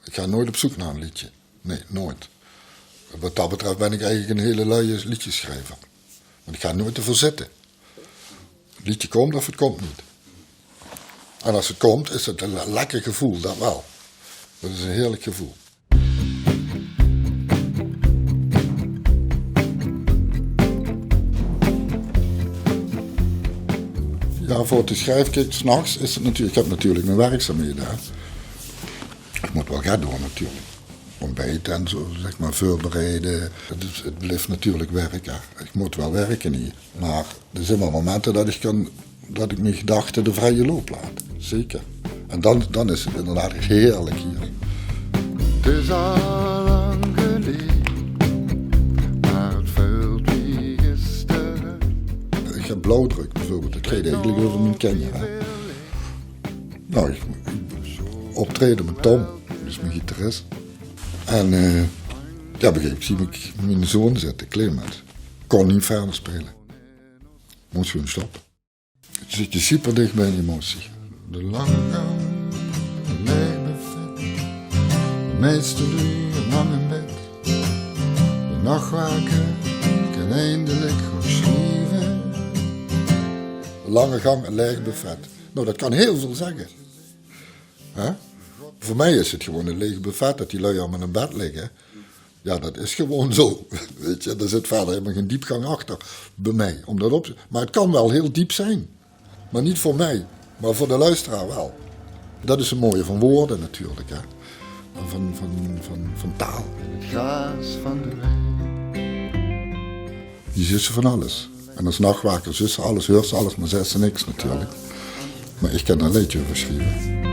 Ik ga nooit op zoek naar een liedje. Nee, nooit. Wat dat betreft ben ik eigenlijk een hele luie liedjeschrijver. Want ik ga nooit ervoor zitten. Het liedje komt of het komt niet. En als het komt, is het een lekker gevoel, dat wel. Dat is een heerlijk gevoel. Ja, voor te schrijven, kijk, 's nachts is het natuurlijk, ik heb natuurlijk mijn werkzaamheden. Hè. Ik moet wel gaan doen natuurlijk. Ontbijten en zo, zeg maar, voorbereiden. Het blijft natuurlijk werken. Ik moet wel werken hier. Maar er zijn wel momenten dat ik mijn gedachten de vrije loop laat. Zeker. En dan is het inderdaad heerlijk hier. Het is al lang geleden, maar het veld wie gisteren. Ik heb blauwdruk bijvoorbeeld. Het gaat eigenlijk over mijn kenja. Nou, ik optreden met Tom, dat is mijn gitarist. En ja, begreep, zie ik mijn zoon zitten, Clement. Kon niet verder spelen. Moest gewoon stoppen. Het zit je super dicht bij een emotie. De lange gang, de lege vet. De meeste uren lang in bed. De nachtwaken kan eindelijk gaan schrijven. De lange gang, een leeg buffet. Nou, dat kan heel veel zeggen. Hè? Voor mij is het gewoon een leeg buffet dat die lui allemaal in bed liggen. Ja, dat is gewoon zo. Weet je, er zit verder helemaal geen diepgang achter bij mij. Maar het kan wel heel diep zijn. Maar niet voor mij, maar voor de luisteraar wel. Dat is het mooie van woorden natuurlijk. Hè. Van taal. Het gaas van de wijk. Die zussen van alles. En als nachtwaker zussen alles, hoort ze alles, maar zei ze niks natuurlijk. Maar ik kan er een liedje over schrijven.